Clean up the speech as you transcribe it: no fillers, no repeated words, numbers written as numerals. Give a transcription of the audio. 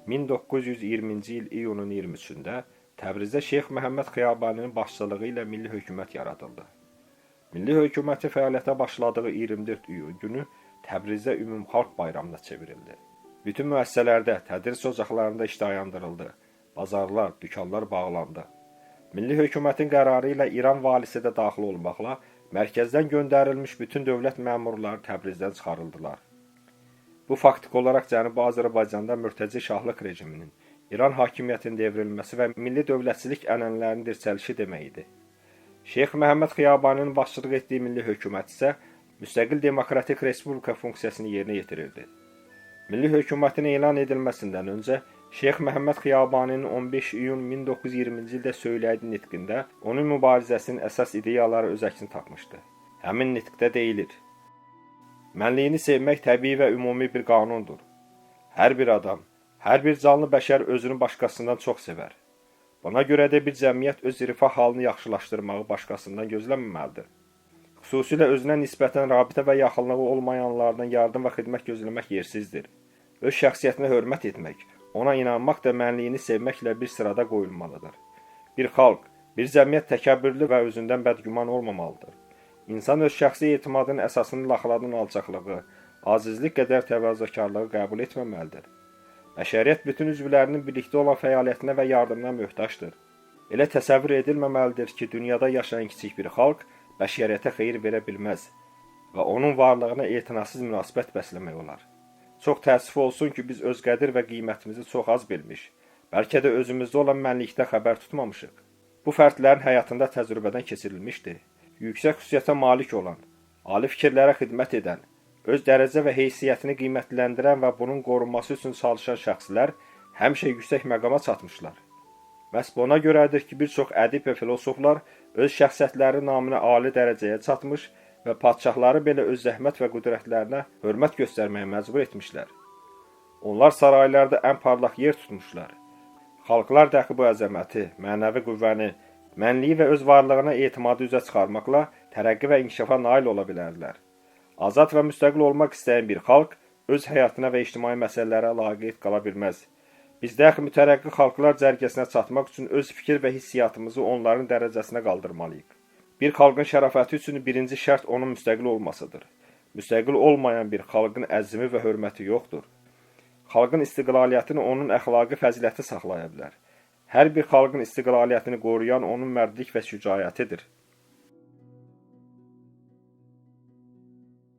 1920-ci il iyunun 23-də Təbrizdə Şeyx Məhəmməd Xiyabaninin başçılığı ilə milli hökumət yaradıldı. Milli hökumətin fəaliyyətə başladığı 24 iyun günü Təbrizdə ümumxalq bayramına çevrildi. Bütün müəssisələrdə, tədris ocaqlarında iş dayandırıldı. Bazarlar, dükanlar bağlandı. Milli hökumətin qərarı ilə İran valisi də daxil olmaqla mərkəzdən göndərilmiş bütün dövlət məmurları Təbrizdən çıxarıldılar. Bu faktik olaraq Cənubi Azərbaycanda mürtəci şahlıq rejiminin, İran hakimiyyətinin devrilməsi və milli dövlətçilik ənənələrinin dirçəlişi demək idi. Şeyx Məhəmməd Xiyabaninin başçılıq etdiyi milli hökumət isə müstəqil demokratik respublika funksiyasını yerinə yetirirdi. Milli hökumətin elan edilməsindən öncə Şeyx Məhəmməd Xiyabaninin 15 iyun 1920-ci ildə söylədiyi nitqində onun mübarizəsinin əsas ideyaları öz əksini tapmışdı. Həmin nitqdə deyilir: Mənliyini sevmək təbii və ümumi bir qanundur. Hər bir adam, hər bir canlı bəşər özünü başqasından çox sevər. Buna görə də bir cəmiyyət öz rifah halını yaxşılaşdırmağı başqasından gözləməməlidir. Xüsusilə özünə nisbətən rabitə və yaxınlığı olmayanlardan yardım və xidmət gözləmək yersizdir. Öz şəxsiyyətinə hörmət etmək, ona inanmaq da mənliyini sevməklə bir sırada qoyulmalıdır. Bir xalq, bir cəmiyyət təkəbbürlü və özündən bədgüman olmamalıdır. İnsan öz şəxsi etimadının əsasını laxladığın alçaqlığı, acizlik qədər təvazökarlığı qəbul etməməlidir. Bəşəriyyət bütün üzvlərinin birlikdə olan fəaliyyətinə və yardımına möhtacdır. Elə təsəvvür edilməməlidir ki, dünyada yaşayan kiçik bir xalq bəşəriyyətə xeyir verə bilməz və onun varlığına etinasız münasibət bəsləmək olar. Çox təəssüf olsun ki, biz öz qədir və qiymətimizi çox az bilmiş, bəlkə də özümüzdə olan mənlikdə xəbər tutmamışıq. Bu fərdlərin həyatında təcrübədən keçirilmişdir. Yüksək xüsusiyyətə malik olan, ali fikirlərə xidmət edən, öz dərəcə və heysiyyətini qiymətləndirən və bunun qorunması üçün çalışan şəxslər həmişə yüksək məqama çatmışlar. Məhz buna görədir ki, bir çox ədib və filosoflar öz şəxsiyyətləri naminə ali dərəcəyə çatmış və padşahları belə öz zəhmət və qüdrətlərinə hörmət göstərməyə məcbur etmişlər. Onlar saraylarda ən parlaq yer tutmuşlar. Xalqlar dəxi bu əzəməti, mənəvi qüvvəni, mənliyi və öz varlığına etimadı üzə çıxarmaqla tərəqqi və inkişafa nail ola bilərlər. Azad və müstəqil olmaq istəyən bir xalq öz həyatına və ictimai məsələlərə laqeyd qala bilməz. Biz dəxi mütərəqqi xalqlar cərgəsinə çatmaq üçün öz fikir və hissiyatımızı onların dərəcəsinə qaldırmalıyıq. Bir xalqın şərafəti üçün birinci şərt onun müstəqil olmasıdır. Müstəqil olmayan bir xalqın əzmi və hörməti yoxdur. Xalqın istiqlaliyyətini onun əxlaqi fəziləti saxlaya bilər. Hər bir xalqın istiqlaliyyətini qoruyan onun mərdlik və şücaətidir.